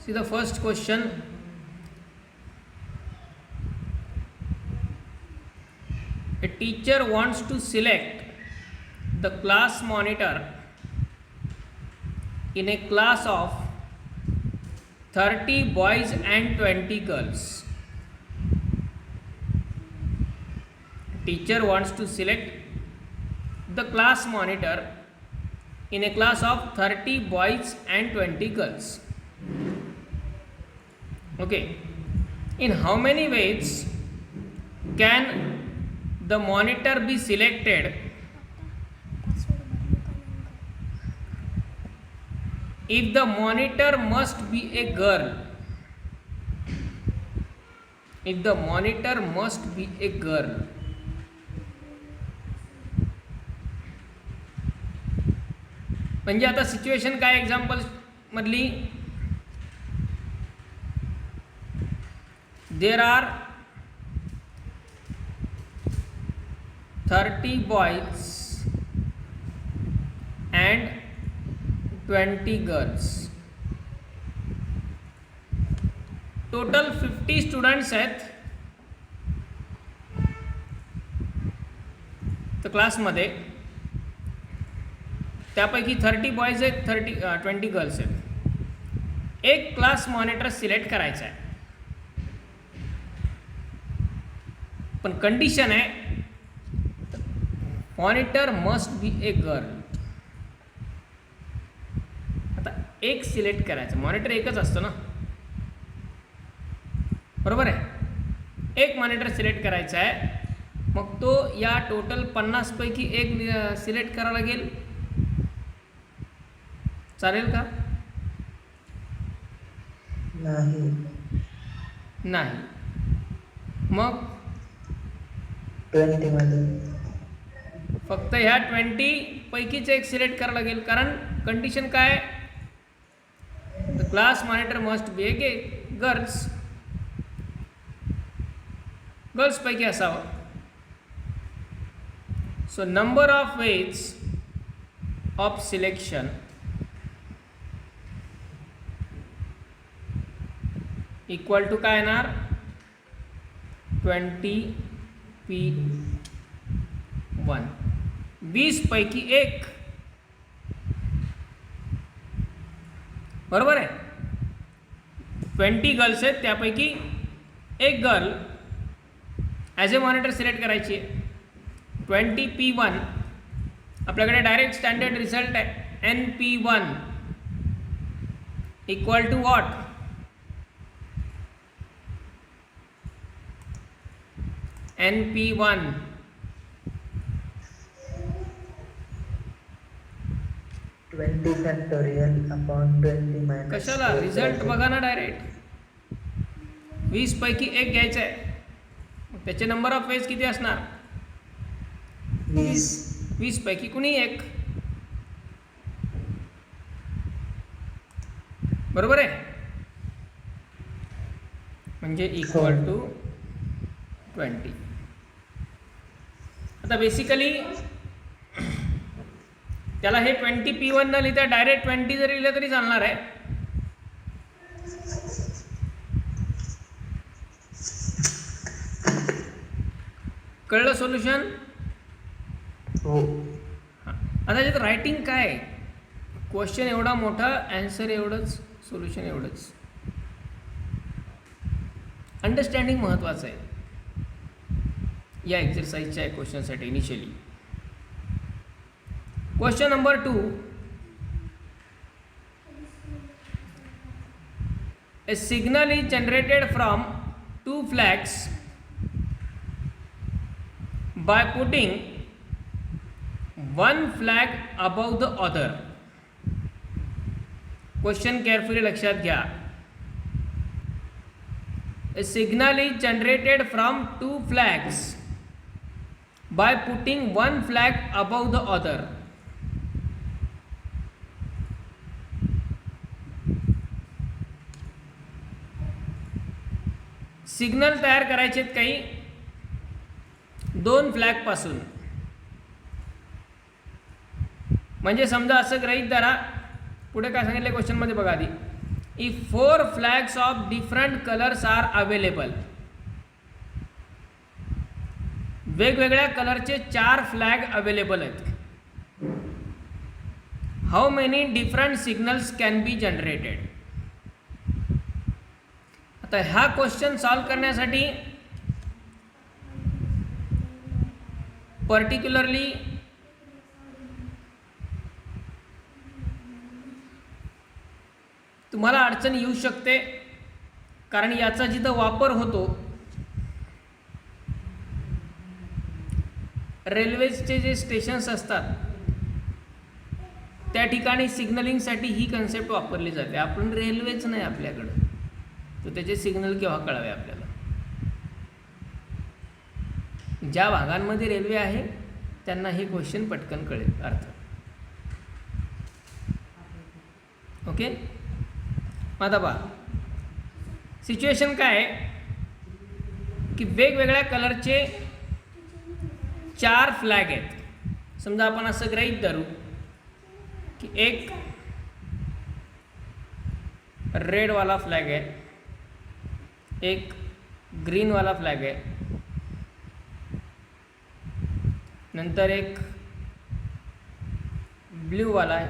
See the first question. A teacher wants to select the class monitor in a class of 30 boys and 20 girls. Teacher wants to select the class monitor in a class of 30 boys and 20 girls. Okay, in how many ways can the monitor be selected if the monitor must be a girl? If the monitor must be a girl. म्हणजे आता situation काय example मधली, there are 30 boys and 20 girls. Total 50 students आहेत तर क्लासमध्ये, त्यापैकी 30 boys आहेत, 20 girls आहेत. एक क्लास मॉनिटर सिलेक्ट करायचा आहे, पण कंडिशन आहे monitor must be a girl. आता एक सिलेक्ट करायचं, मॉनिटर एकच असतं ना, बरोबर आहे. एक मॉनिटर सिलेक्ट करायचा आहे, मग तो या टोटल 50 पैकी एक सिलेक्ट करावा लागेल. चालेल का? नाही. नाही. मग 20 मध्ये फक्त ह्या 20 पैकीच एक सिलेक्ट करावं लागेल, कारण कंडिशन काय, the class monitor must be a girls, girls पैकी असावं. So number of ways of selection equal to काय येणार, 20p1. 20 पैकी एक, बरोबर आहे. 20 गर्ल्स आहेत, त्यापैकी एक girl as a monitor select करायची आहे. 20p1 आपल्याकडे डायरेक्ट स्टँडर्ड रिझल्ट आहे, np1 equal to what, np1 20 factorial upon 20 minus. कशाला, रिझल्ट बघा ना डायरेक्ट. 20 पैकी एक घ्यायचं आहे, मग त्याचे नंबर ऑफ वेज किती असणार, 20. 20 पैकी कुणी एक, बरोबर आहे. म्हणजे इक्वल टू 20. आता बेसिकली त्याला हे 20p1 न लिहिता डायरेक्ट 20 जरी लिहिलं तरी चालणार आहे. कळलं सोल्युशन? हो. आता याच्यात रायटिंग काय, क्वेश्चन एवढा मोठा, ॲन्सर एवढंच, सोल्युशन एवढंच. अंडरस्टँडिंग महत्त्वाचं आहे या एक्सरसाइजच्या क्वेश्चनसाठी initially. Question number 2, a signal is generated from 2 flags by putting one flag above the other. Question carefully लक्षात घ्या. A signal is generated from 2 flags by putting one flag above the other. Signal तयार करायचे आहेत काही 2 flag पासून. म्हणजे समजा असं गृहीत धरा, पुढे काय सांगितलं क्वेश्चनमध्ये बघा आधी, if 4 flags of different colours are available, वेगवेगळ्या कलरचे 4 फ्लॅग अवेलेबल आहेत. How many different signals can be generated. आता हा क्वेश्चन सॉल्व करण्यासाठी पर्टिक्युलरली तुम्हाला अडचण येऊ शकते, कारण याचा जिथं वापर होतो रेल्वेचे जे स्टेशन्स असतात त्या ठिकाणी सिग्नलिंगसाठी ही कन्सेप्ट वापरली जाते. आपण रेल्वेच नाही आपल्याकडं, तर त्याचे सिग्नल केव्हा कळावे आपल्याला. ज्या भागांमध्ये रेल्वे आहे त्यांना हे क्वेश्चन पटकन कळेल अर्थ. ओके, आता पहा सिच्युएशन काय आहे की वेगवेगळ्या कलरचे 4 फ्लॅग आहेत. समजा आपण असं गृहीत धरू की एक रेडवाला फ्लॅग आहे, एक ग्रीनवाला फ्लॅग आहे, नंतर एक ब्ल्यूवाला आहे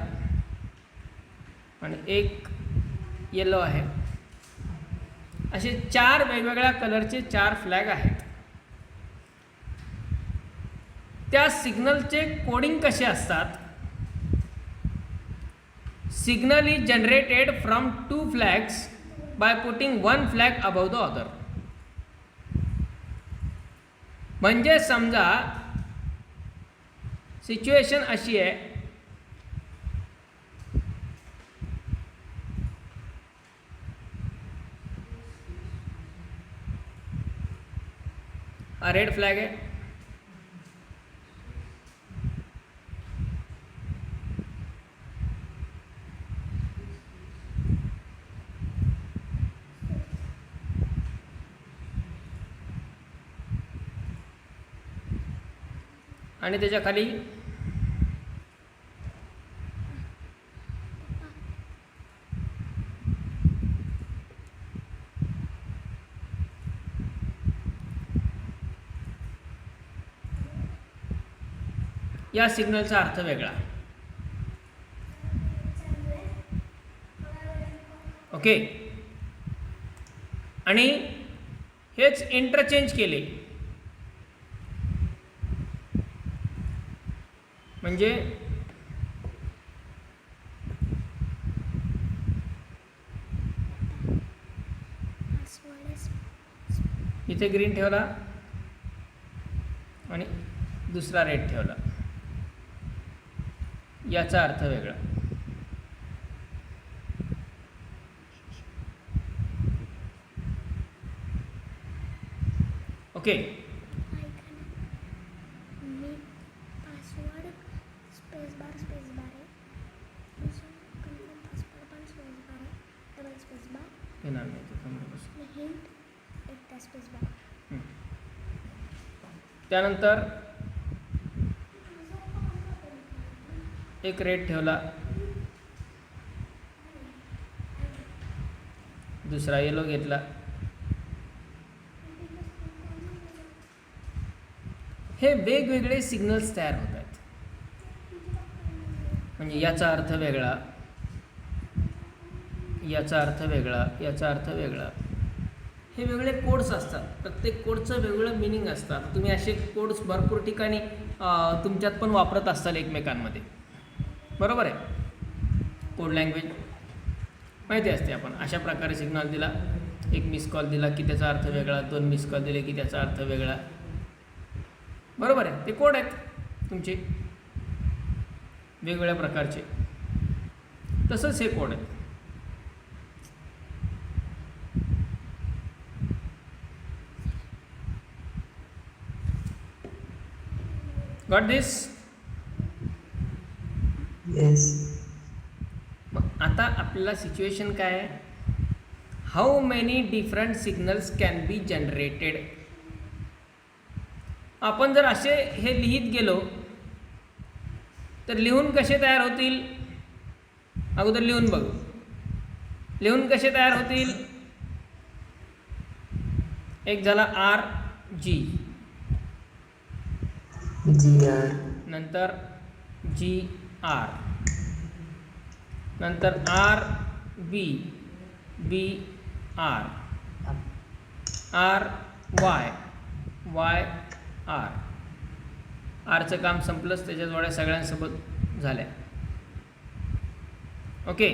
आणि एक येलो आहे. असे 4 वेगवेगळ्या कलरचे 4 फ्लॅग आहेत. त्या सिग्नलचे कोडिंग कसे असतात. Signal is generated from 2 flags by putting 1 flag above the other. म्हणजे समजा सिच्युएशन अशी आहे हा रेड फ्लॅग आहे, आणि त्याच्या खाली या सिग्नलचा अर्थ वेगळा. ओके, आणि हेच इंटरचेंज केले म्हणजे इथे ग्रीन ठेवला आणि दुसरा रेड ठेवला, याचा अर्थ वेगळा. ओके, त्यानंतर एक रेड ठेवला, दुसरा येलो घेतला. हे वेगवेगळे सिग्नल्स तयार होत आहेत. म्हणजे याचा अर्थ वेगळा, याचा अर्थ वेगळा, याचा अर्थ वेगळा. हे वेगळे कोड्स असतात, प्रत्येक कोडचं वेगवेगळं मिनिंग असतं. तुम्ही असे कोड्स भरपूर ठिकाणी तुमच्यात पण वापरत असाल एकमेकांमध्ये, बरोबर आहे. कोड लँग्वेज माहिती असते. आपण अशा प्रकारे सिग्नल दिला, एक मिस कॉल दिला की त्याचा अर्थ वेगळा, 2 मिस कॉल दिले की त्याचा अर्थ वेगळा, बरोबर आहे. ते कोड आहेत तुमचे वेगवेगळ्या प्रकारचे. तसंच हे कोड आहेत. गॉट दिस? येस. मग आता आपल्याला सिच्युएशन काय आहे, how many different signals can be generated. आपण जर असे हे लिहित गेलो तर लिहून कसे तयार होतील, अगोदर लिहून बघू. लिहून कसे तयार होतील? एक झाला आर जी, GR, नंतर जी आर, नंतर R B, B R, R Y, Y R. आरचं काम संपलंच, त्याच्या जोड्या सगळ्यांसोबत झाल्या. ओके.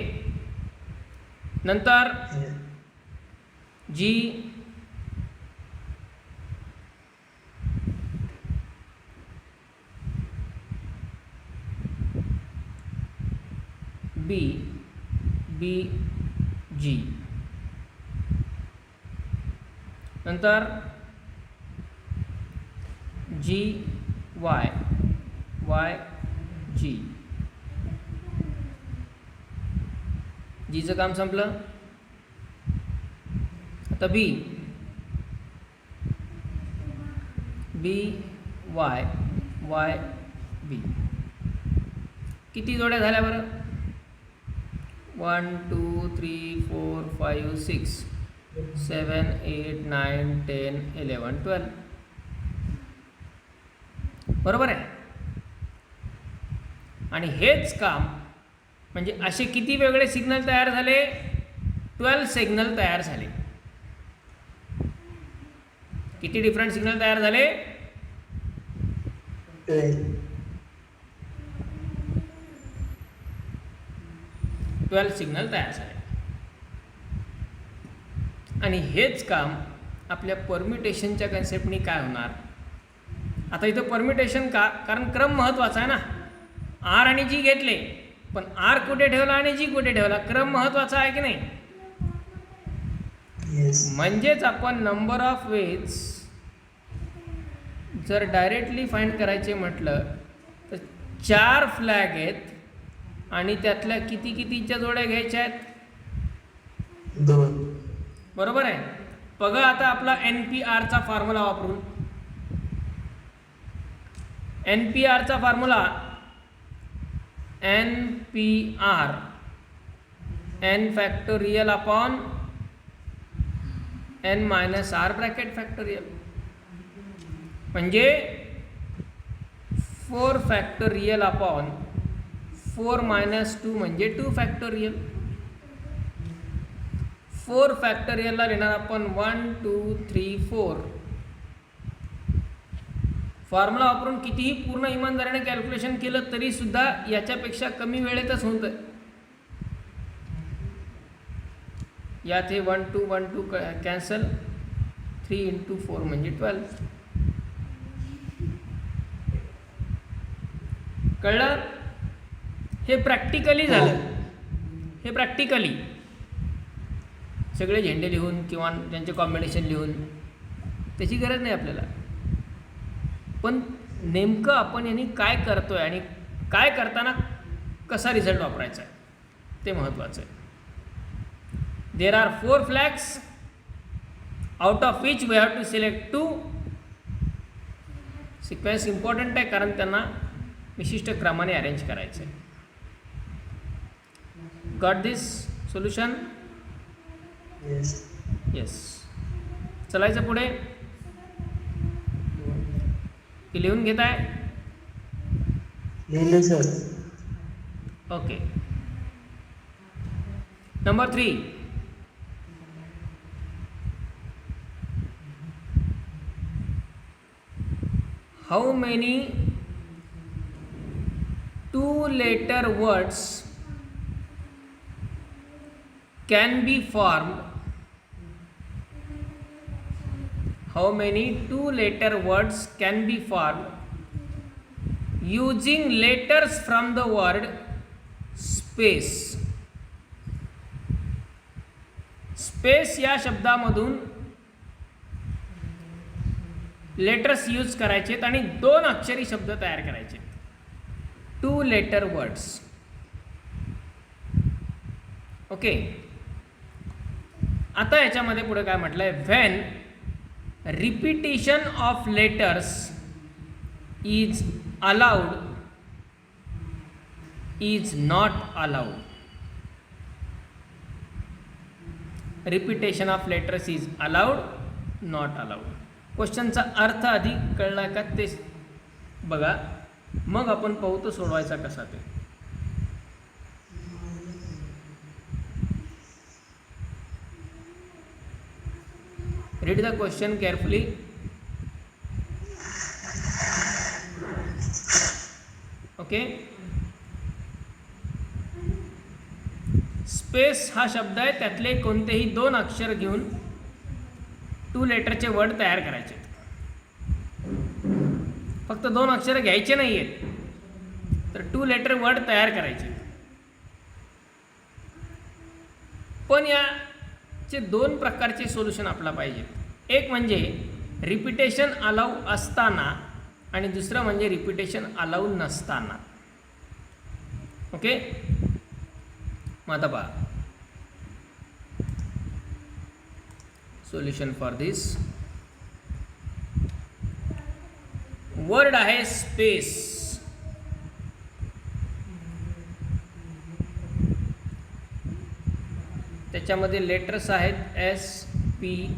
नंतर yes, जी बी, बी जी, नंतर जी वाय, वाय जी. जीचं काम संपलं. आता बी, बी वाय, वाय बी. किती जोड्या झाल्या बरं? 1 2 3 4 5 6 7 8 9 10 11 12. बरोबर आहे. आणि हेच काम म्हणजे असे किती वेगळे सिग्नल तयार झाले? 12 सिग्नल तयार झाले. किती डिफरंट सिग्नल तयार झाले? 12 सिग्नल तयार झाले. आणि हेच काम आपल्या परम्युटेशनच्या कन्सेप्टनी काय होणार? आता इथं परम्युटेशन का? कारण क्रम महत्त्वाचा आहे ना. आर आणि जी घेतले, पण आर कुठे ठेवला आणि जी कुठे ठेवला? क्रम महत्त्वाचा आहे की नाही? yes, म्हणजेच आपण नंबर ऑफ वेज जर डायरेक्टली फाइंड करायचे म्हटलं तर 4 फ्लॅग आहेत आणि त्यातल्या किती कितीच्या जोड्या घ्यायच्या आहेत? 2, बरोबर आहे. बघा आता आपला NPRचा फॉर्म्युला वापरून. NPRचा formula NPR n factorial upon n minus R bracket factorial. म्हणजे 4 फॅक्टोरियल अपॉन 4 मायनस 2 म्हणजे 2 फॅक्टोरियल. 4 फॅक्टोरियलला लिहिणार आपण 1 2 3 4. फॉर्म्युला वापरून कितीही पूर्ण इमानदारीने कॅल्क्युलेशन केलं तरी सुद्धा याच्यापेक्षा कमी वेळेतच होतं. यात हे 1 2 1 2 कॅन्सल. 3 इंटू 4 म्हणजे 12. कळलं? हे प्रॅक्टिकली झालं. हे प्रॅक्टिकली सगळे झेंडे लिहून किंवा त्यांचे कॉम्बिनेशन लिहून त्याची गरज नाही आपल्याला. पण नेमकं आपण यांनी काय करतोय आणि काय करताना कसा रिझल्ट वापरायचा आहे ते महत्त्वाचं आहे. There are 4 flags out of which we have to select 2. Sequence important आहे कारण त्यांना विशिष्ट क्रमाने अरेंज करायचं आहे. Got this solution? yes, yes. चलायचं पुढे की लिहून घेत आहे? लिहिलं sir. Okay. Number 3. How many 2-letter words can be formed? How many 2-letter words can be formed using letters from the word space? Space या शब्दामधून लेटर्स यूज करायचे आणि 2 अक्षरी शब्द तयार करायचे. 2-letter words. ओके. आता याच्यामध्ये पुढे काय म्हटलंय? When repetition of letters is allowed, is not allowed. Repetition of letters is allowed, not allowed. क्वेश्चनचा अर्थ आधी कळला का ते बघा, मग आपण पाहू तो सोडवायचा कसा ते. Read the question carefully. Okay. Space हा शब्द आहे, त्यातले कोणतेही 2 अक्षर घेऊन 2 लेटरचे वर्ड तयार करायचे. फक्त 2 अक्षर घ्यायचे नाही आहेत, तर 2 लेटर वर्ड तयार करायचे. पण याचे 2 प्रकारचे सोल्युशन आपला पाहिजे. एक म्हणजे रिपिटेशन अलाउ असताना आणि दुसरं म्हणजे रिपिटेशन अलाउ नसताना. ओके. मग आता पहा सोल्युशन फॉर दिस. वर्ड आहे स्पेस. त्याच्यामध्ये लेटर्स आहेत SPACE.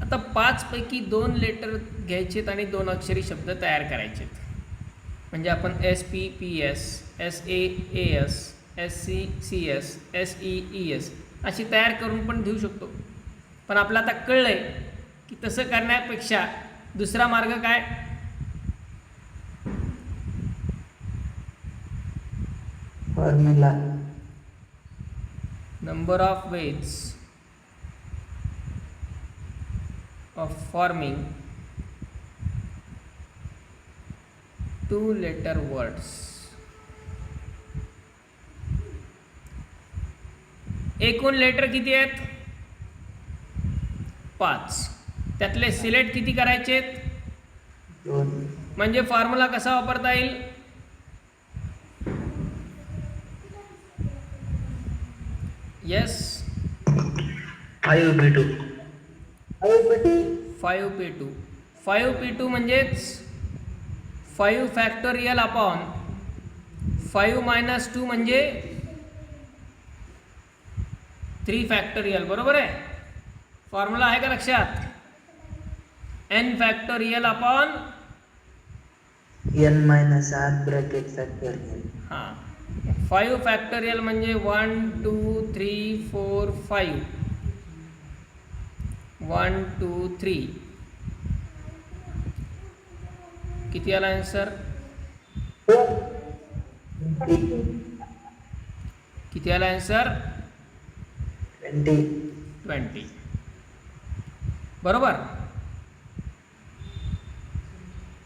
आता 5 पैकी 2 लेटर घ्यायचेत आणि 2 अक्षरी शब्द तयार करायचेत. म्हणजे आपण SPPS, SAAS, SCCS, SEES अशी तयार करून पण देऊ शकतो. पण आपलं आता कळलंय की तसं करण्यापेक्षा दुसरा मार्ग काय, formula. Number of veg of forming 2 letter words. एकूण लेटर किती आहेत? 5. त्यातले सिलेक्ट किती करायचे आहेत? 2. म्हणजे फॉर्म्युला कसा वापरता येईल? येस, 5/2. 5p2. 5p2 म्हणजेच 5 फॅक्टोरियल अपॉन 5 मायनस 2 म्हणजे 3 फॅक्टोरियल. बरोबर आहे. फॉर्म्युला आहे का लक्षात? n factorial upon n minus r bracket factorial. हां, 5 फॅक्टोरियल म्हणजे 1 2 3 4 5. 1 2 3. किती आला आन्सर? किती आला आन्सर? 20. बरोबर.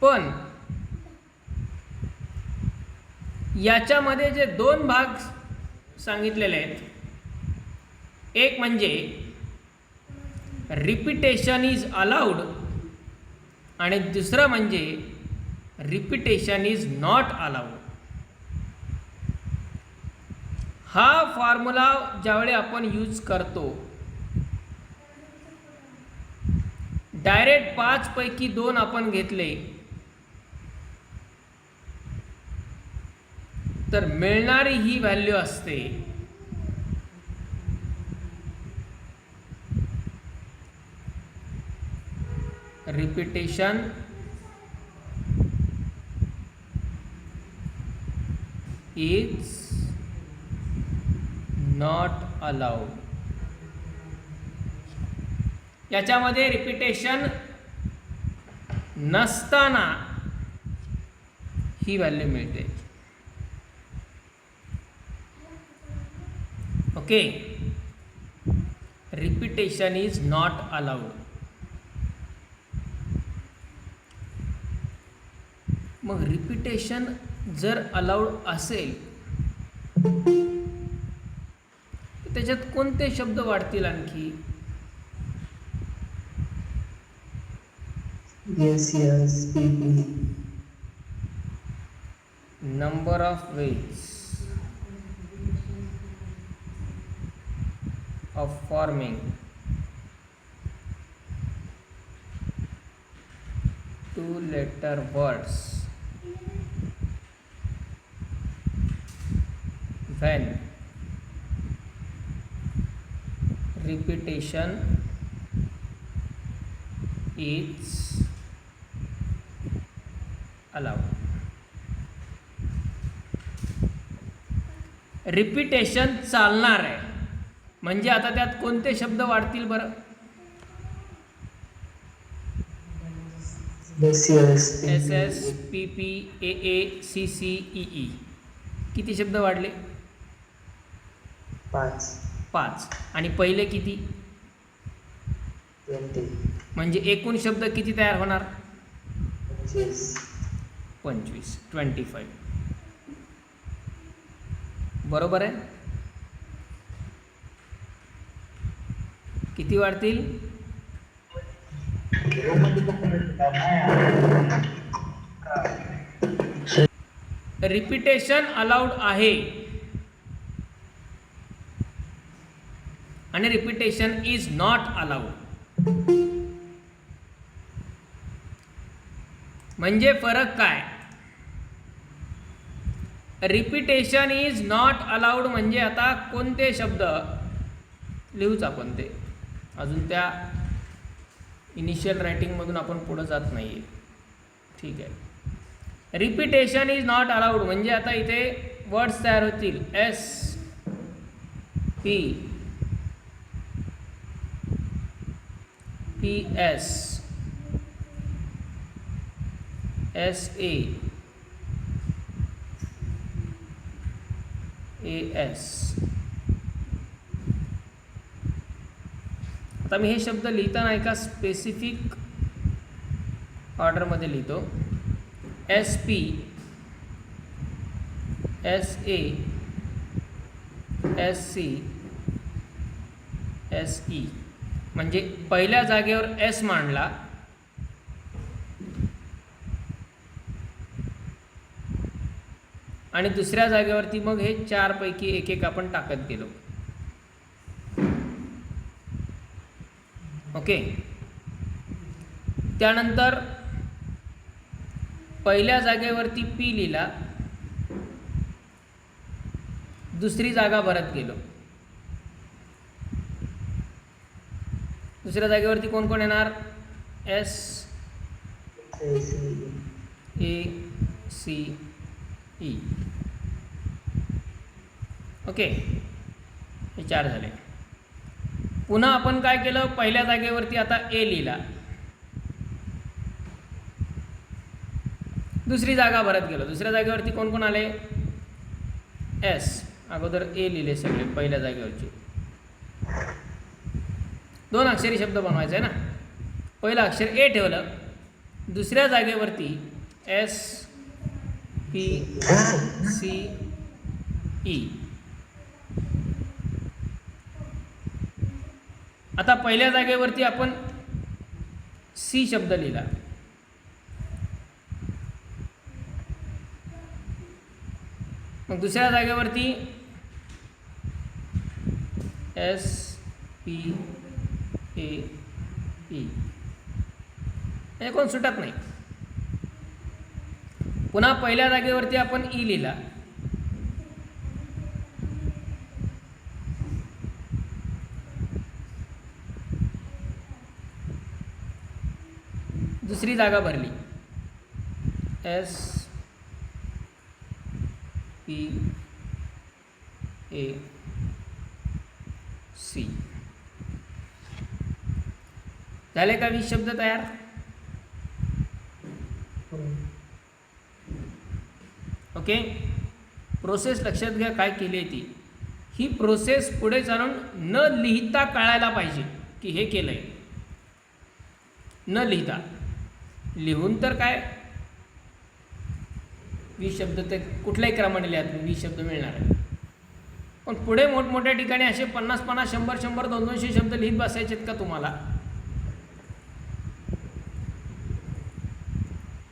पण याच्यामध्ये जे 2 भाग सांगितलेले आहेत, एक म्हणजे रिपिटेशन इज अलाउड आणि दुसरं म्हणजे रिपिटेशन इज नॉट अलाउड. हा फॉर्म्युला ज्यावेळी आपण यूज करतो, डायरेक्ट 5 पैकी 2 आपण घेतले तर मिळणारी ही व्हॅल्यू असते रिपिटेशन इज नॉट अलाउड. याच्यामध्ये रिपिटेशन नसताना ही व्हॅल्यू मिळते. Okay. Repetition is not allowed. मग रिपिटेशन जर अलाउड असेल त्याच्यात कोणते शब्द वाढतील आणखी? Yes, PP. Number of ways of forming 2 letter words when repetition is allowed. Repetition चालणार आहे म्हणजे आता त्यात कोणते शब्द वाढतील बरं? S S P P A A C C E E. किती शब्द वाढले? 5. आणि पहिले किती? 20. म्हणजे एकूण शब्द किती तयार होणार? 25. 25. बरोबर आहे. किती वाढतील? रिपिटेशन अलाउड आहे आणि रिपिटेशन इज नॉट अलाउड. म्हणजे फरक काय? रिपिटेशन इज नॉट अलाउड म्हणजे आता कोणते शब्द लिहूच आपण ते अजून त्या इनिशियल रायटिंगमधून आपण पुढं जात नाही आहे. ठीक आहे. रिपिटेशन इज नॉट अलाउड म्हणजे आता इथे वर्ड्स तयार होतील. S P P S S A S. आता मी हे शब्द लिहिताना एका स्पेसिफिक ऑर्डरमध्ये लिहितो. S P S A S C S E म्हणजे पहिल्या जागेवर एस मांडला आणि दुसऱ्या जागेवरती मग हे 4 पैकी एक एक आपण टाकत गेलो. ओके. त्यानंतर पहिल्या जागेवरती पी लिहिला, दुसरी जागा भरत गेलो. दुसऱ्या जागेवरती कोण कोण येणार? S A C E. Okay. हे 4 झाले. पुन्हा आपण काय केलं? पहिल्या जागेवरती आता ए लिहिला, दुसरी जागा भरत गेलो. दुसऱ्या जागेवरती कोण कोण आले? एस. अगोदर ए लिहिले सगळे पहिल्या जागेवरची. 2 अक्षरी शब्द बनवायचा आहे ना. पहिलं अक्षर ए ठेवलं, दुसऱ्या जागेवरती एस पी सी ई. आता पहिल्या जागेवरती आपण सी शब्द लिहिला, मग दुसऱ्या जागेवरती एस पी ए ई. हे कोण सुटत नाही. पुन्हा पहिल्या जागेवरती आपण ई लिहिला, दुसरी जागा भरली एस पी ए सी. झाले का 20 शब्द तयार? ओके. प्रोसेस लक्षात घ्या काय केली आहे ती. ही प्रोसेस पुढे चालून न लिहिता कळायला पाहिजे की हे केलं आहे. न लिहिता. लिहून तर काय 20 शब्द ते कुठल्याही क्रमाने लिहा, 20 शब्द मिळणार आहे. पण पुढे मोठमोठ्या ठिकाणी असे 50-50, 100-100, 200 शब्द लिहित बसायचेत का तुम्हाला?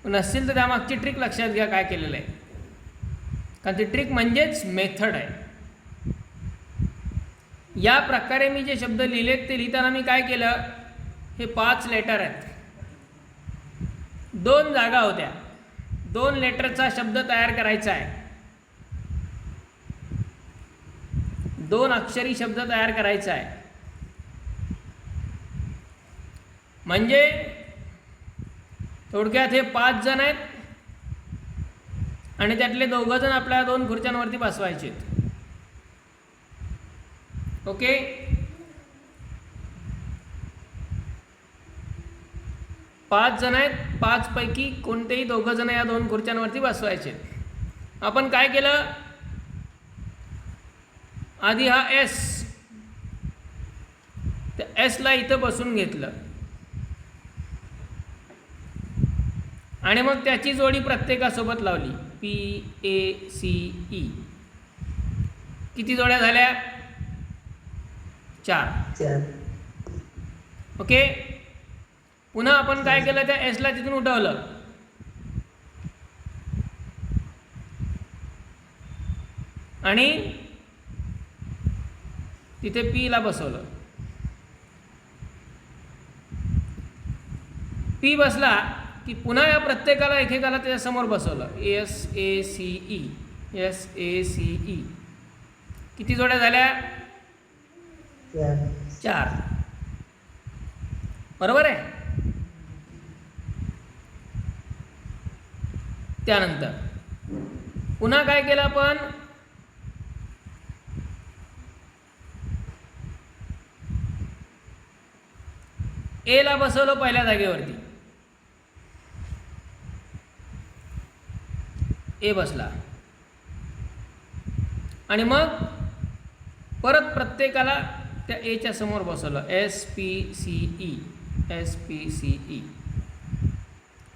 नसतील तर त्यामागची ट्रिक लक्षात घ्या काय केलेलं आहे. कारण ती ट्रिक म्हणजेच मेथड आहे. या प्रकारे मी जे शब्द लिहिलेत ते लिहिताना मी काय केलं? हे 5 लेटर आहेत, 2 जागा होत्या, 2 लेटरचा शब्द तयार करायचा आहे. 2 अक्षरी शब्द तयार करायचा आहे. म्हणजे थोडक्यात हे 5 जण आहेत आणि त्यातले 2 जण आपल्या 2 खुर्च्यांवरती बसवायचे आहेत. ओके. पाच जण आहेत, 5 पैकी कोणतेही 2 जण या 2 खुर्च्यांवरती बसवायचे. आपण काय केलं, आधी हा एस, त्या एसला इथं बसून घेतलं आणि मग त्याची जोडी प्रत्येकासोबत लावली. PACE. किती जोड्या झाल्या? 4. ओके. पुन्हा आपण काय केलं, त्या एसला तिथून उठवलं आणि तिथे पीला बसवलं. पी बसला की पुन्हा या प्रत्येकाला एकेकाला त्याच्यासमोर बसवलं. SACE. किती जोड्या झाल्या? 4. बरोबर आहे. त्यानंतर पुन्हा काय केलं आपण, ए ला बसवलं पहिल्या जागेवरती. ए बसला आणि मग परत प्रत्येकाला त्या एच्या समोर बसवलं. SPCE.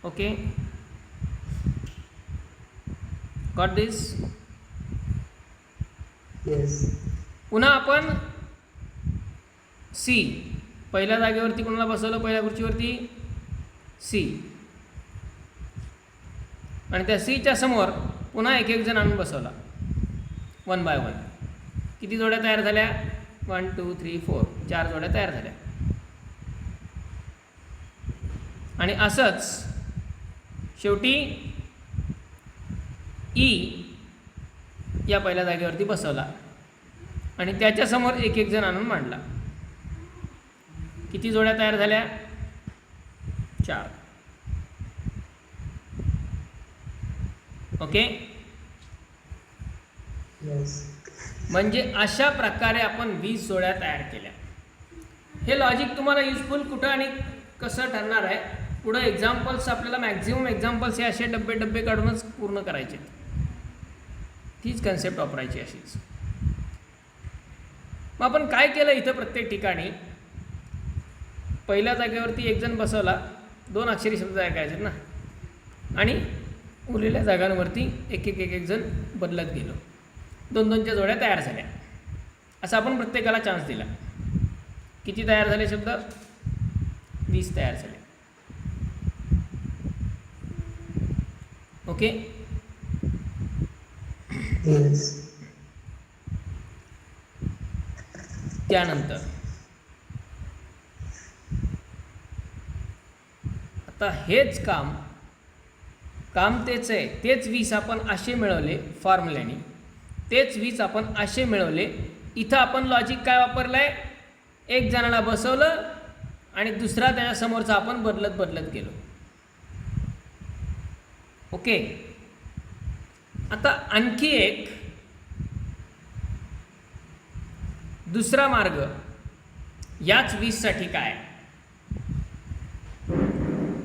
ओके. गॉट दिस? Yes. पुन्हा आपण सी, पहिल्या जागेवरती कोणाला बसवलं? पहिल्या खुर्चीवरती सी. आणि त्या सीच्या समोर पुन्हा एक जण आणून बसवला 1 बाय 1. किती जोड्या तयार झाल्या? 1 2 3 4. 4 जोड्या तयार झाल्या. आणि असंच शेवटी ई या पहिल्या जागेवरती बसवला आणि त्याच्यासमोर एक जण आणून मांडला. किती जोड्या तयार झाल्या? 4. ओके. Yes. म्हणजे अशा प्रकारे आपण 20 जोड्या तयार केल्या. हे लॉजिक तुम्हाला युजफुल कुठं आणि कसं ठरणार आहे, पुढं एक्झाम्पल्स आपल्याला मॅक्झिमम एक्झाम्पल्स हे असे डब्बे काढूनच पूर्ण करायचे. तीच कन्सेप्ट वापरायची अशीच. मग आपण काय केलं इथं, प्रत्येक ठिकाणी पहिल्या जागेवरती एक जण बसवला, 2 अक्षरी शब्द तयार करायचे ना, आणि उरलेल्या जागांवरती एक जण बदलत गेलो. 2-2च्या जोड्या तयार झाल्या. असं आपण प्रत्येकाला चान्स दिला. किती तयार झाले शब्द? 20 तयार झाले. ओके. Yes. त्यानंतर आता हेच काम तेच आहे. तेच 20 आपण असे मिळवले फॉर्म्युल्याने, तेच 20 आपण असे मिळवले. इथं आपण लॉजिक काय वापरलं आहे? एक जणाला बसवलं आणि दुसरा त्याच्यासमोरचा आपण बदलत गेलो. ओके. आता आणखी एक दुसरा मार्ग याच 20 साठी काय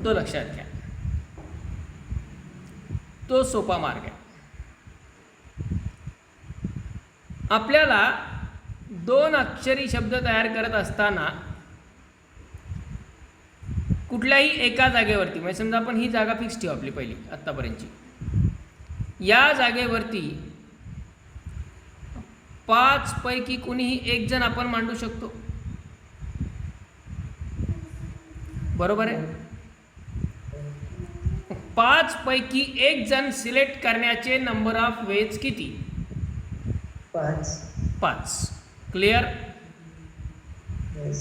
तो लक्षात घ्या. तो सोपा मार्ग आहे. आपल्याला 2 अक्षरी शब्द तयार करत असताना कुठल्याही एका जागेवरती, म्हणजे समजा आपण ही जागा फिक्स ठेवू आपली पहिली आत्तापर्यंतची, या जागेवरती 5 पैकी कुणीही एक जण आपण मांडू शकतो. बरोबर आहे. 5 पैकी एक जण सिलेक्ट करण्याचे नंबर ऑफ वेज किती? 5. क्लिअर? Yes.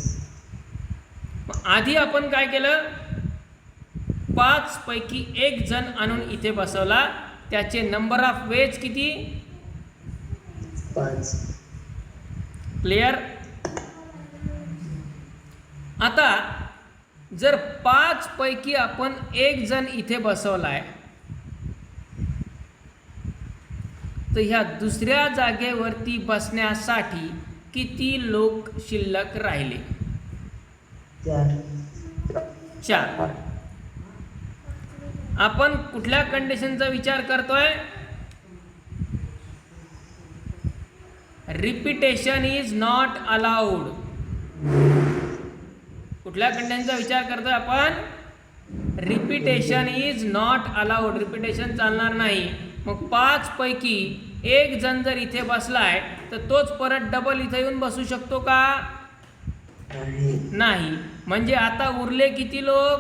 आधी आपण काय केलं, 5 पैकी एक जण आणून इथे बसवला, त्याचे नंबर ऑफ वेज किती? 5. क्लिअर? आता जर 5 पैकी आपण एक जण इथे बसवलाय, तर ह्या दुसऱ्या जागेवरती बसण्यासाठी किती लोक शिल्लक राहिले? 4. आपण कुठल्या कंडिशनचा विचार करतोय? Repetition is not allowed. कुठल्या कंडिशनचा विचार करतोय आपण? Repetition is not allowed. Repetition चालणार नाही. मग 5 पैकी एक जण जर इथे बसलाय तर तोच परत डबल इथे येऊन बसू शकतो का? नाही. म्हणजे आता उरले किती लोक?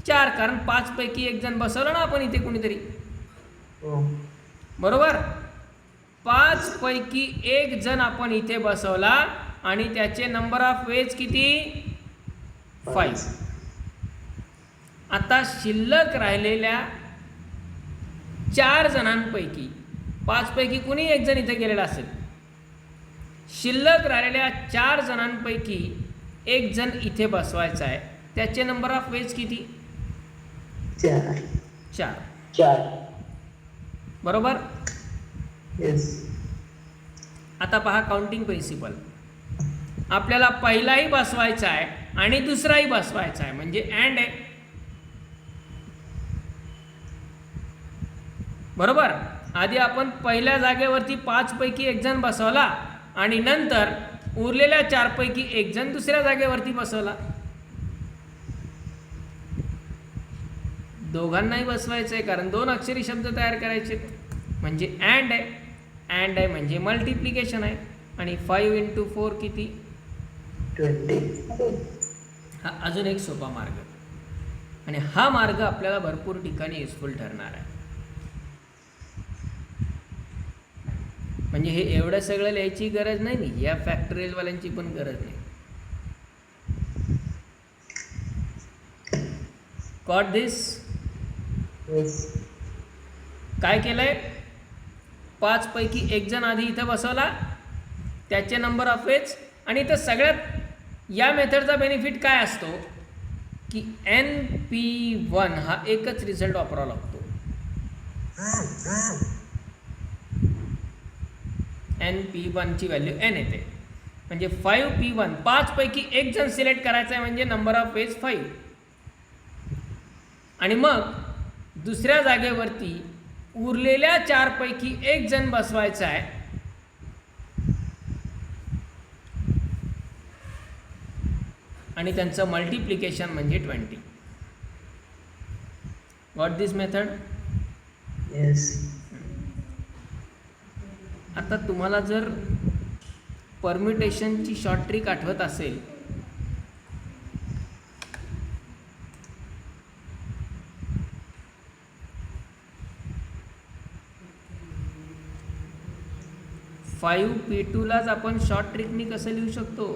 4. कारण 5 पैकी एक जण बसवलं ना आपण इथे कोणीतरी, बरोबर? 5 पैकी एक जण आपण इथे बसवला आणि त्याचे नंबर ऑफ वेज किती? 5. आता शिल्लक राहिलेल्या 4 जणांपैकी 5 पैकी कुणी एक जण इथे गेलेला असेल. शिल्लक राहिलेल्या 4 जणांपैकी एक जण इथे बसवायचा आहे. त्याचे नंबर ऑफ वेज किती? 4. बरोबर? येस. आता पहा काउंटिंग प्रिन्सिपल. आपल्याला पहिलाही बसवायचा आहे आणि दुसराही बसवायचा आहे, म्हणजे अँड आहे. बरोबर? आधी आपण पहिल्या जागेवरती 5 पैकी एक जण बसवला आणि नंतर उरलेल्या 4 पैकी एक जण दुसऱ्या जागेवरती बसवला. दोघांनाही बसवायचं आहे कारण 2 अक्षरी शब्द तयार करायचे, म्हणजे अँड आहे. अँड आहे म्हणजे मल्टिप्लिकेशन आहे. आणि 5 × 4 किती? 20. हा अजून एक सोपा मार्ग, आणि हा मार्ग आपल्याला भरपूर ठिकाणी युजफुल ठरणार आहे. म्हणजे हे एवढं सगळं लिहायची गरज नाही, या फॅक्टोरियलवाल्यांची पण गरज नाही. गॉट दिस? काय केलंय? 5 पैकी एक जण आधी इथं बसवला, त्याचे नंबर ऑफ वेज. आणि इथं सगळ्यात या मेथडचा बेनिफिट काय असतो की NP1 हा एकच रिझल्ट वापरावा लागतो. NP1 ची व्हॅल्यू n येते. म्हणजे 5P1, 5 पैकी एक जण सिलेक्ट करायचा आहे म्हणजे नंबर ऑफ वेज 5. आणि मग दुसऱ्या जागेवरती उरलेल्या 4 पैकी एक जण बसवायचा आहे. आणि त्यांचं मल्टिप्लिकेशन म्हणजे 20. गॉट दिस मेथड? येस. आता तुम्हाला जर परम्युटेशनची शॉर्ट ट्रिक आठवत असेल, फाईव्ह P2लाच आपण शॉर्ट ट्रिकनी कसं लिहू शकतो?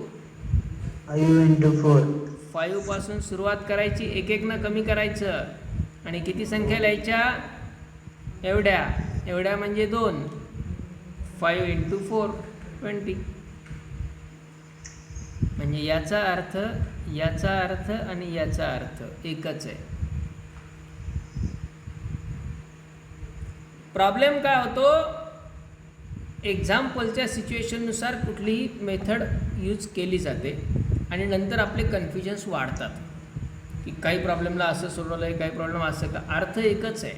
5 × 4. 5 पासून सुरुवात करायची, एक एक न कमी करायचं आणि किती संख्या लिहायच्या? एवढ्या म्हणजे 2. 5 × 4 20. म्हणजे याचा अर्थ आणि याचा अर्थ एकच आहे. प्रॉब्लेम काय होतो? एक्झाम्पलच्या सिच्युएशननुसार कुठलीही मेथड यूज केली जाते आणि नंतर आपले कन्फ्युजन्स वाढतात की काही प्रॉब्लेमला असं सोडवलं आहे, काही प्रॉब्लेम असं का. अर्थ एकच आहे.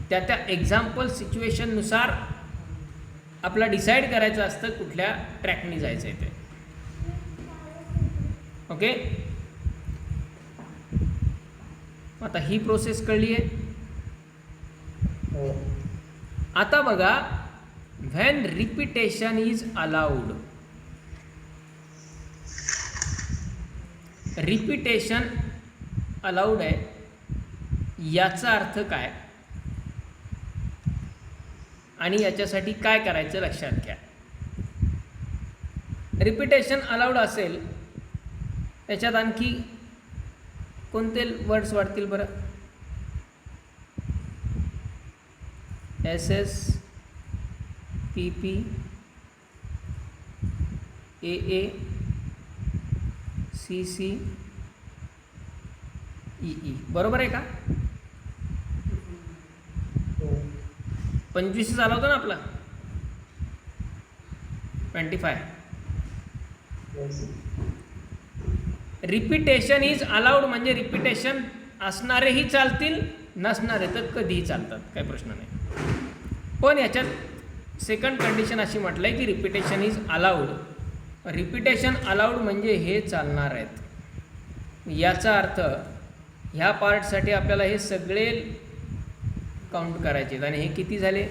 त्या एक्झाम्पल सिच्युएशननुसार आपला डिसाईड करायचं असतं कुठल्या ट्रॅकनी जायचं आहे ते. ओके, आता ही प्रोसेस कळली आहे. आता बघा, when repetition is allowed. Repetition allowed आहे याचा अर्थ काय आणि याच्यासाठी काय करायचं लक्षात घ्या. रिपिटेशन अलाउड असेल त्याच्यात आणखी कोणते वर्ड्स वाढतील बरं? SS PP AA CC EE बरोबर आहे का? 25 झाला होता ना आपला 25. रिपिटेशन इज अलाउड म्हणजे रिपिटेशन असणारेही चालतील, नसणारे तर कधीही चालतात, काही प्रश्न नाही. पण याच्यात सेकंड कंडिशन अशी म्हटलं आहे की repetition is allowed. Repetition allowed म्हणजे हे चालणार आहेत. याचा अर्थ ह्या पार्टसाठी आपल्याला हे सगळे काउंट करायचे आहेत. आणि हे किती झाले?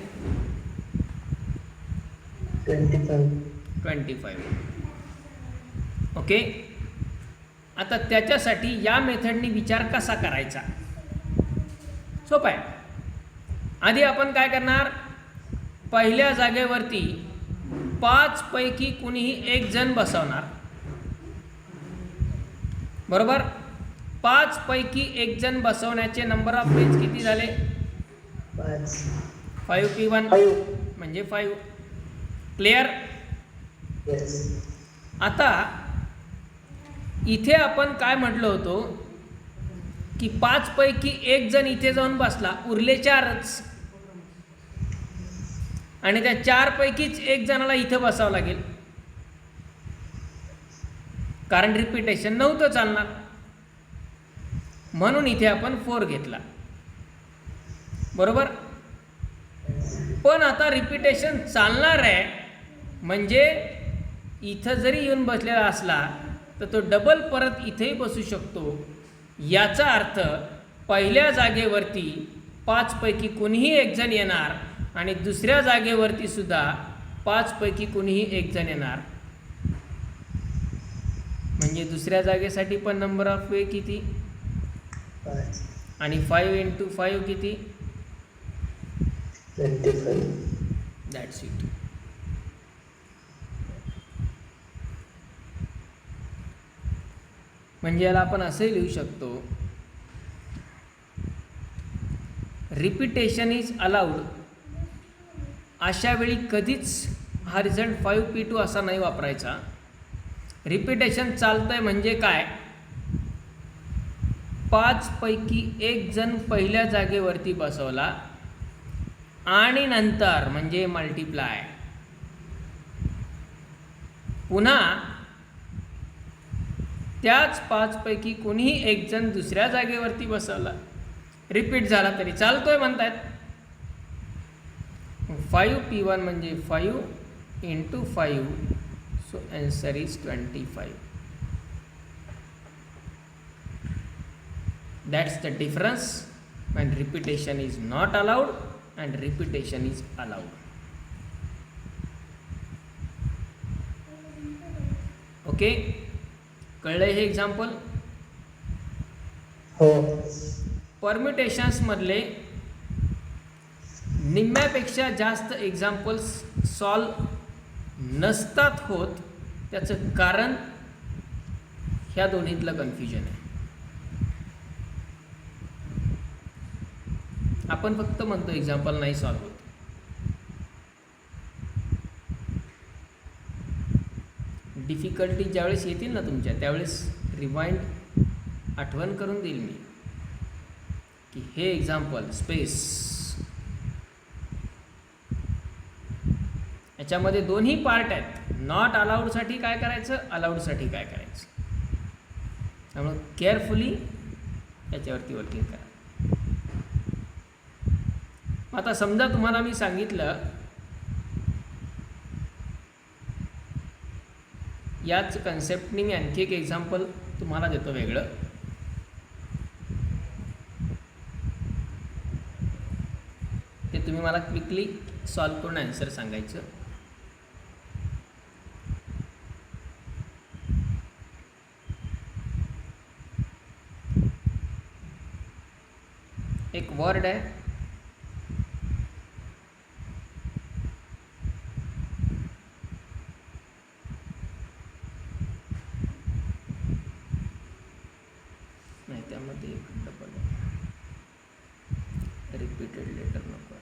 25. ओके. आता त्याच्यासाठी या मेथडनी विचार कसा करायचा? सोपं आहे. आधी आपण काय करणार? पहिल्या जागेवरती 5 पैकी कुणीही एक जण बसवणार. बरोबर. 5 पैकी एक जण बसवण्याचे नंबर ऑफ पेज किती झाले? 5P1 म्हणजे 5. क्लिअर? आता इथे आपण काय म्हटलं होतो की 5 पैकी एक जण इथे जाऊन बसला, उरले 4च. आणि त्या 4 पैकीच एक जणाला इथं बसावं लागेल, कारण रिपिटेशन नव्हतं चालणार. म्हणून इथे आपण 4 घेतला. बरोबर. पण आता रिपिटेशन चालणार आहे म्हणजे इथं जरी येऊन बसलेला असला तर तो डबल परत इथेही बसू शकतो. याचा अर्थ पहिल्या जागेवरती 5 पैकी कोणीही एक जण येणार आणि दुसऱ्या जागेवरती सुद्धा 5 पैकी कोणीही एक जण येणार. म्हणजे दुसऱ्या जागेसाठी पण नंबर ऑफ वे किती? 5. आणि 5 × 5 किती? 25. That's it. म्हणजे याला आपण असंही लिहू शकतो, रिपिटेशन इज अलाउड. अशा वेळी कधीच हा रिझल्ट 5P2 असा नाही वापरायचा. रिपिटेशन चालतंय म्हणजे काय? 5 पैकी एक जण पहिल्या जागेवरती बसवला आणि नंतर म्हणजे मल्टिप्लाय पुन्हा त्याच 5 पैकी कोणीही एक जण दुसऱ्या जागेवरती बसवला, रिपीट झाला तरी चालतोय म्हणतायत. 5P1 म्हणजे 5 × 5. So answer is 25. That's the difference when repetition is not allowed and repetition is allowed. Okay. कळलं हे एक्झाम्पल? हो. परम्युटेशन्स मधले निम्म्यापेक्षा जास्त एक्झाम्पल्स सॉल्व नसतात होत. त्याचं कारण ह्या दोन्हीतलं कन्फ्युजन आहे. आपण फक्त म्हणतो एक्झाम्पल नाही सॉल्व होत. डिफिकल्टी ज्यावेळेस येतील ना तुमच्या, त्यावेळेस रिमाइंड आठवण करून देईल मी की हे एक्झाम्पल स्पेस याच्यामध्ये दोन्ही पार्ट आहेत. नॉट अलाउडसाठी काय करायचं, अलाउडसाठी काय करायचं. त्यामुळे केअरफुली याच्यावरती वर्किंग करा. आता समजा तुम्हाला मी सांगितलं याच कन्सेप्टनी मी आणखी एक एक्झाम्पल तुम्हाला देतो वेगळं. ते तुम्ही मला क्विकली सॉल्व करून आन्सर सांगायचं. एक वर्ड आहे, नाही त्यामध्ये एक डबल रिपीटेड लेटर नको.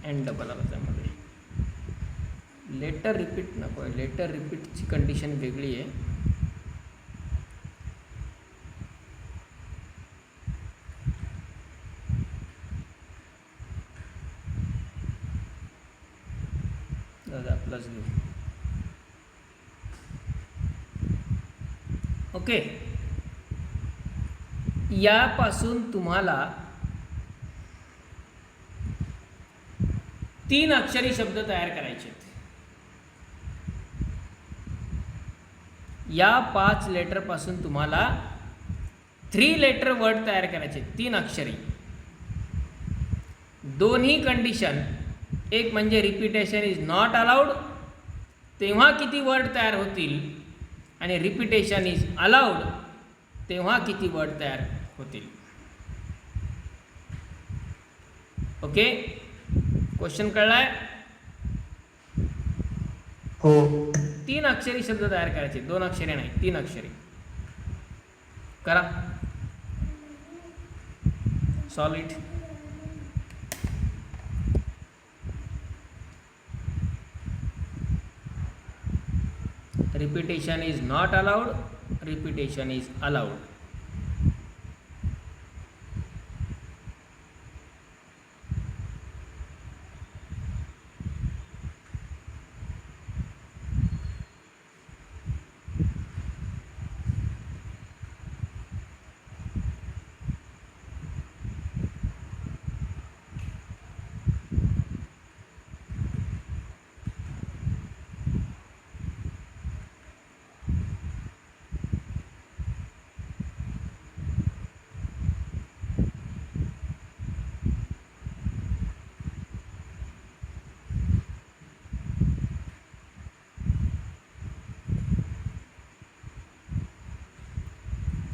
एन डबल आला त्यामध्ये. लेटर रिपीट नको आहे, लेटर रिपीटची कंडिशन वेगळी आहे. दादा प्लस घेऊ. ओके, यापासून तुम्हाला 3 अक्षरी शब्द तयार करायचे आहेत. या 5 लेटर पासून तुम्हाला 3 लेटर वर्ड तयार करायचे, 3 अक्षरी. दोन्ही कंडिशन, एक म्हणजे रिपीटेशन इज नॉट अलाउड तेव्हा किती वर्ड तयार होतील, आणि रिपीटेशन इज अलाउड तेव्हा किती वर्ड तयार होतील. ओके, क्वेश्चन कळलाय? हो. 3 अक्षरी शब्द तयार करायचे, 2 अक्षरे नाही, 3 अक्षरी. करा, solve it. Repetition is not allowed, repetition is allowed.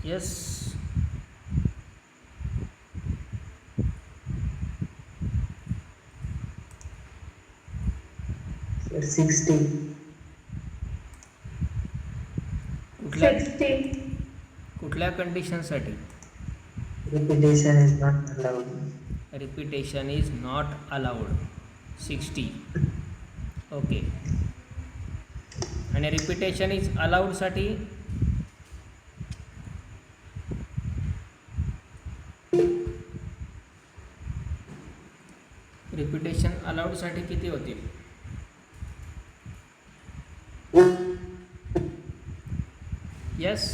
Yes. Sir, 60. कुठल्या कंडिशनसाठी? Repetition is not allowed. Repetition is not allowed, 60. Okay, आणि रिपीटेशन इज अलाउडसाठी रिपीटेशन अलाउडसाठी किती होतील? यस,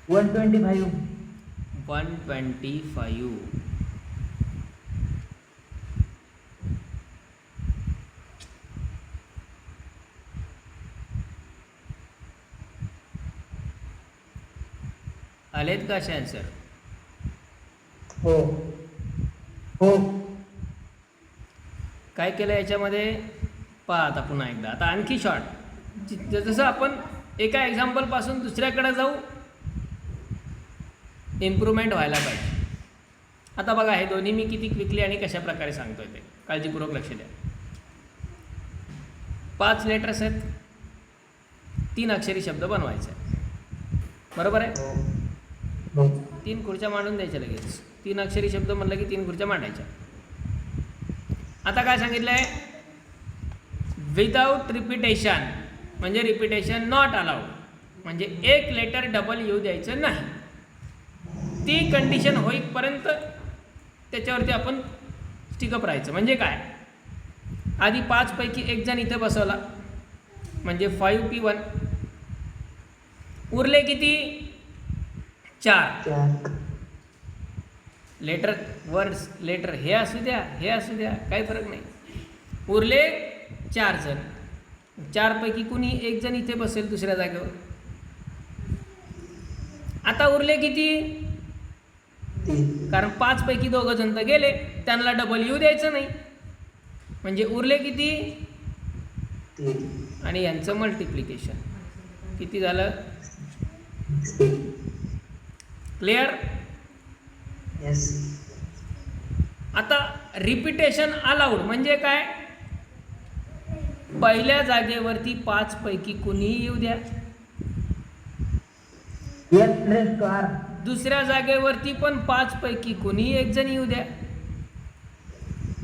125. 125. आलेत का असे आन्सर? हो हो. काय केलं याच्यामध्ये पहा आता पुन्हा एकदा. आता आणखी शॉर्ट, जसं आपण एका एक्झाम्पलपासून दुसऱ्याकडे जाऊ, इम्प्रूव्हमेंट व्हायला पाहिजे. आता बघा, हे दोन्ही मी किती क्विकली आणि कशा प्रकारे सांगतोय ते काळजीपूर्वक लक्ष द्या. 5 लेटर्स आहेत, 3 अक्षरी शब्द बनवायचे आहेत, बरोबर आहे? हो. 3 खुर्च्या मांडून द्यायच्या लगेच. 3 अक्षरी शब्द म्हणलं की 3 खुर्च्या मांडायच्या. आता काय सांगितलं आहे? विदाऊट रिपीटेशन, म्हणजे रिपीटेशन नॉट अलाउड, म्हणजे एक लेटर डबल येऊ द्यायचं नाही. ती कंडिशन होईपर्यंत त्याच्यावरती आपण स्टिकअप राहायचं. म्हणजे काय, आधी 5 पैकी एक जण इथे बसवला म्हणजे 5P1, उरले किती? 4. लेटर वर्ड्स, लेटर हे असू द्या, हे असू द्या, काही फरक नाही. उरले 4 जण. 4 पैकी कुणी एक जण इथे बसेल दुसऱ्या जागेवर. आता उरले किती? 3. कारण 5 पैकी 2 जण तर गेले, त्यांना डबल येऊ द्यायचं नाही, म्हणजे उरले किती? 3. आणि यांचं मल्टिप्लिकेशन किती झालं? 16. क्लिअर? येस. आता रिपीटेशन अलाउड म्हणजे काय? पहिल्या जागेवरती 5 पैकी कुणीही येऊ द्या. Yes, press to R. दुसऱ्या जागेवरती पण 5 पैकी कोणीही एक जण येऊ द्या,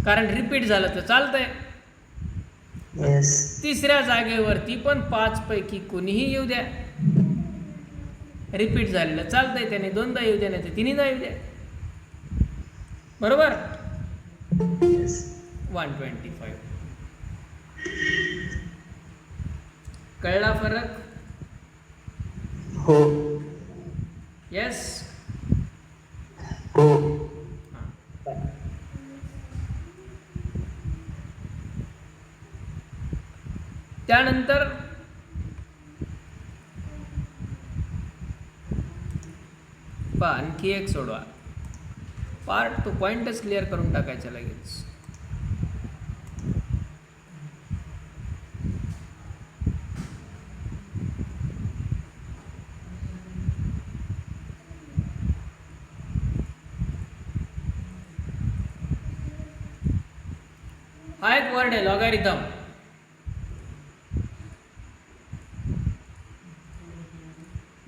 कारण रिपीट झालं तर चालतंय. Yes. तिसऱ्या जागेवरती पण 5 पैकी कोणीही येऊ द्या, रिपीट झालेलं चालतंय. त्याने 2दा येऊ द्या, नाही तर 3दा येऊ द्या. बरोबर. Yes. 125. कळला फरक? हो. येस. हो. त्यानंतर आणखी एक सोडवा. पार्ट तो पॉइंटच क्लिअर करून टाकायचा लगेच. हा एक वर्ड आहे लॉगॅरिथम.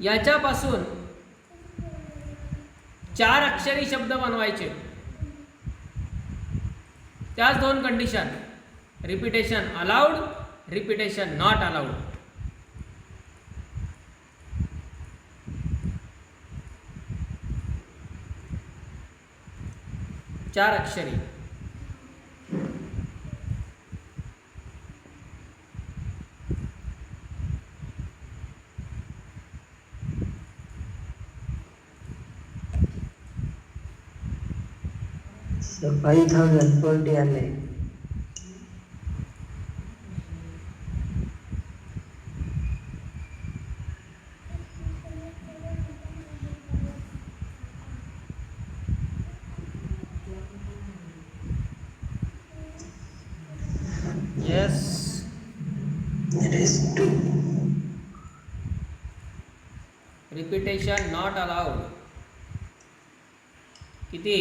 याच्यापासून 4 अक्षरी शब्द बनवायचे. त्याच 2 condition, repetition allowed, repetition not allowed. चार अक्षरी. So 5040 आले. Yes. It is 2. Repetition not allowed. किती?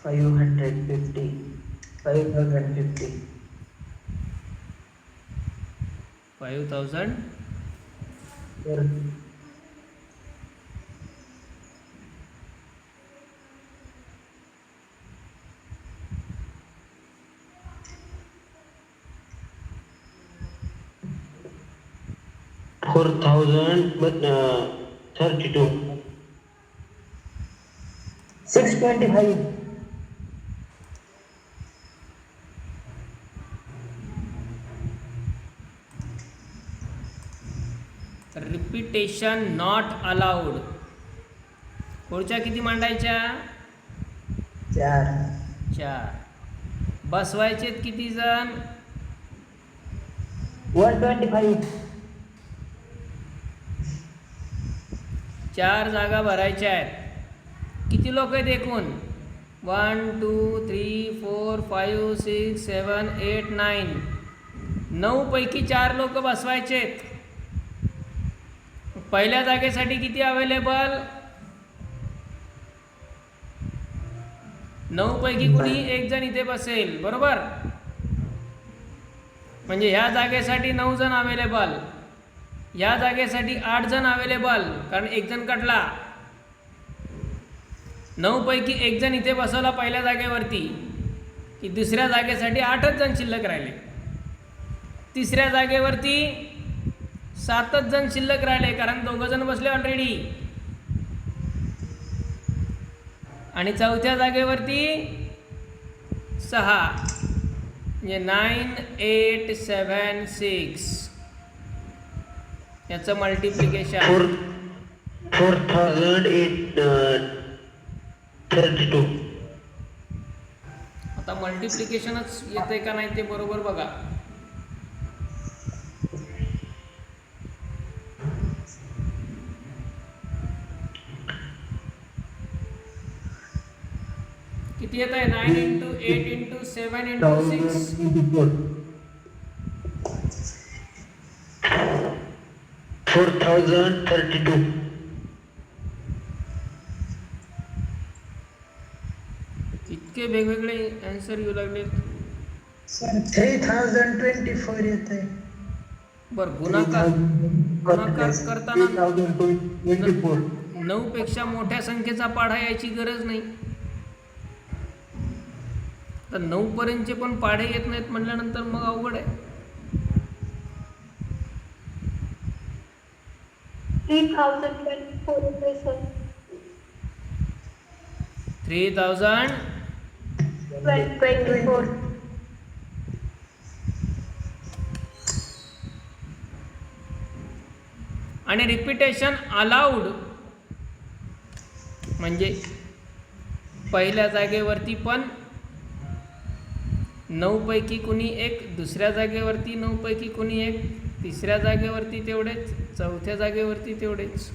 $550. 5,000. 4032. 625. Repetition not allowed. पुढच्या किती मांडायच्या? 4. बसवायचे किती जण? 125. 4 जागा भरायच्या आहेत. किती लोक आहेत एकूण? 1 2 3 4 5 6 7 8 9. 9 पैकी 4 लोक बसवायचे. पहिल्या जागेसाठी किती अवेलेबल? 9 पैकी कुणी एक जण इथे बसेल. बरोबर. म्हणजे ह्या जागेसाठी 9 जण अवेलेबल, या जागेसाठी 8 जण अवेलेबल, कारण एक जण कटला. 9 पैकी एक जण इथे बसवला पहिल्या जागेवरती, की दुसऱ्या जागेसाठी 8च जण शिल्लक राहिले. तिसऱ्या जागेवरती 7च जण शिल्लक राहिले, कारण 2 जण बसले ऑलरेडी. आणि चौथ्या जागेवरती 6, म्हणजे 9 8 7 6. याचं मल्टिप्लिकेशन 4832. आता मल्टिप्लिकेशनच येतंय का नाही ते बरोबर बघा. किती येत आहे? 9 × 8 × 7 × 6. 1084. 4032. इतके वेगवेगळे आन्सर येऊ लागले. सर 3024 येत आहे. बरं, गुणाकार करताना 3024. 9 पेक्षा मोठ्या संख्येचा पाढा यायची गरज नाही. तर 9 पर्यंतचे पण पाढे येत नाहीत म्हटल्यानंतर मग अवघड आहे. 3024 रुपये सर. 3024. आणि रिपिटेशन अलाउड म्हणजे पहिल्या जागेवरती पण 9 पैकी कुणी एक, दुसऱ्या जागेवरती 9 पैकी कुणी एक, तिसऱ्या जागेवरती तेवढेच, चौथ्या जागेवरती तेवढेच.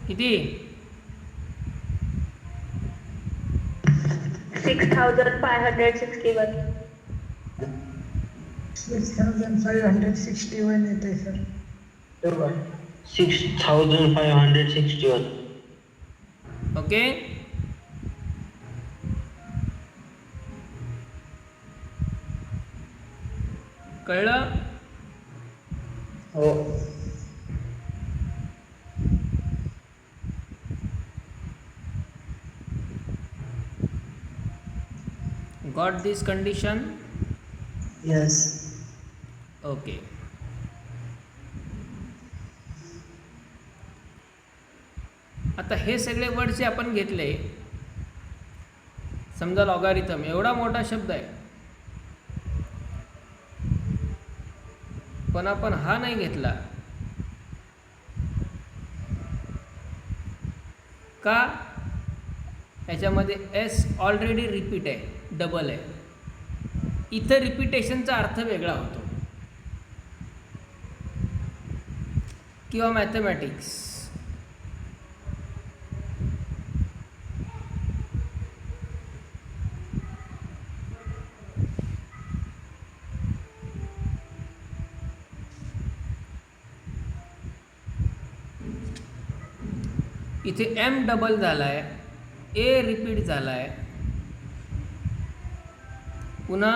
किती? 6561. 6561 येत आहे सर. 6561. ओके. कळलं? हो. Got this condition? Yes. Okay. आता हे सगळे वर्ड जे आपण घेतले, समजा लॉगारिथम एवढा मोठा शब्द आहे, पण आपण हा नाही घेतला का? याच्यामध्ये एस ऑलरेडी रिपीट आहे, डबल आहे. इथं रिपिटेशनचा अर्थ वेगळा होतो. किंवा मॅथमॅटिक्स, इथे एम डबल झाला आहे, ए रिपीट झाला आहे, पुन्हा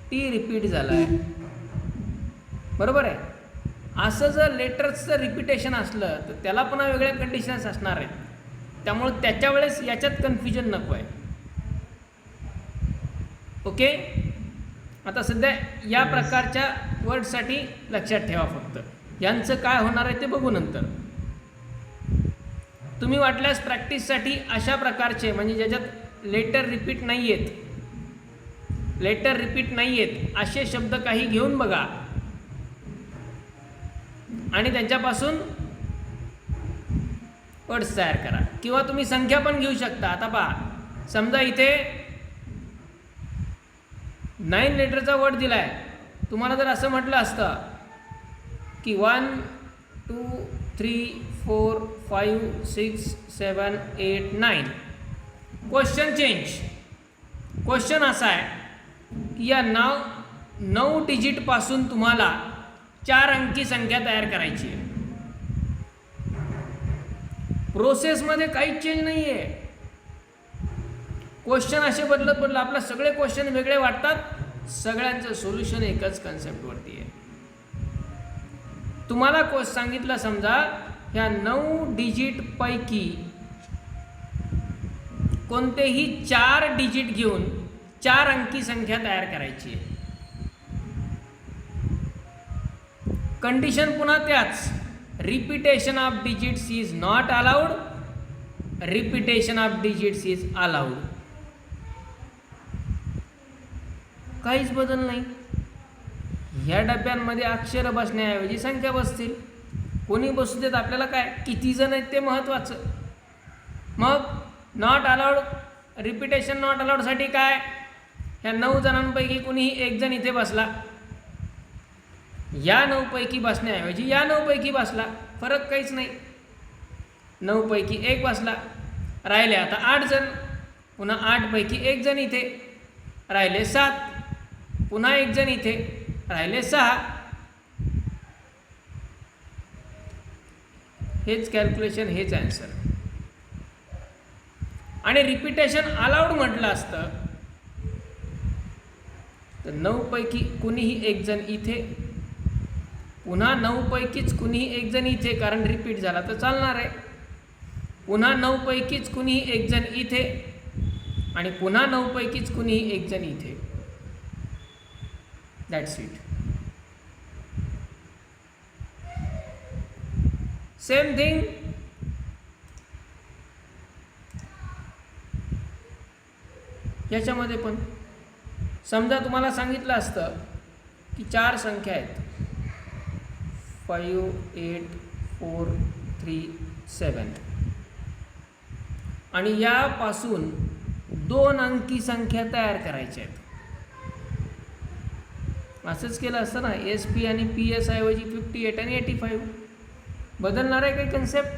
टी रिपीट झाला आहे. बरोबर आहे. असं जर लेटर्सचं रिपिटेशन असलं तर त्याला पुन्हा वेगळ्या कंडिशन्स असणार आहेत. त्यामुळे त्याच्या वेळेस याच्यात कन्फ्युजन नको आहे. ओके. आता सध्या या प्रकारच्या वर्डसाठी लक्षात ठेवा. फक्त यांचं काय होणार आहे ते बघू नंतर. तुम्ही वाटल्यास प्रॅक्टिससाठी अशा प्रकारचे, म्हणजे ज्याच्यात लेटर रिपीट नाही आहेत असे शब्द काही घेऊन बघा आणि त्यांच्यापासून वर्ड्स तयार करा. किंवा तुम्ही संख्या पण घेऊ शकता. आता पहा, समजा इथे 9 लेटरचा वर्ड दिला आहे. तुम्हाला जर असं म्हटलं असतं की 1 2 3 4 5 6 7 8 9, क्वेश्चन चेंज. क्वेश्चन असा आहे की या 9 डिजिटपासून तुम्हाला 4 अंकी संख्या तयार करायची आहे. प्रोसेसमध्ये काहीच चेंज नाही आहे. क्वेश्चन असे बदलत आपला सगळे क्वेश्चन वेगळे वाटतात. सगळ्यांचं सोल्युशन एकच कन्सेप्टवरती आहे. तुम्हाला सांगितलं समजा ह्या 9 डिजिटपैकी कोणतेही 4 डिजिट घेऊन 4 अंकी संख्या तयार करायची आहे. कंडिशन पुन्हा त्याच. Repetition of digits is not allowed, repetition of digits is allowed. काहीच बदल नाही. ह्या डब्यांमध्ये अक्षर बसण्याऐवजी संख्या बसतील. कोणी बसू देत, आपल्याला काय, किती जण आहेत ते महत्त्वाचं. मग नॉट अलाउड, रिपिटेशन नॉट अलाउडसाठी काय, ह्या 9 जणांपैकी कुणीही एक जण इथे बसला, या 9 पैकी बसण्याऐवजी या 9 पैकी बसला, फरक काहीच नाही. 9 पैकी 1 बसला, राहिले आता 8 जण, पुन्हा 8 पैकी 1 जण इथे, राहिले 7. पुन्हा एक जण इथे, राहिले 6. हेच कॅल्क्युलेशन, हेच आन्सर. आणि रिपिटेशन अलाउड म्हटलं असतं तर 9 पैकी कुणीही एक जण इथे, पुन्हा 9 पैकीच कुणीही एक जण इथे, कारण रिपीट झाला तर चालणार आहे. पुन्हा 9 पैकीच कुणीही एक जण इथे आणि पुन्हा 9 पैकीच कुणीही एक जण इथे. That's it. सेम थिंग याच्यामध्ये पण. समजा तुम्हाला सांगितलं असतं की 4 संख्या आहेत, 5, 8, 4, 3, 7 आणि यापासून 2 अंकी संख्या तयार करायच्या आहेत. असंच केलं असतं ना. एस पी आणि पी एस ऐवजी 58 आणि 85. बदलणार आहे काही कन्सेप्ट?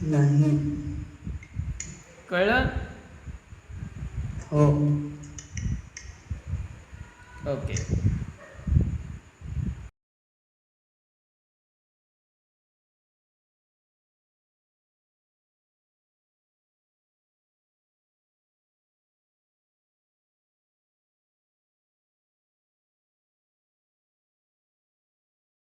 नाही. कळलं? हो. ओके.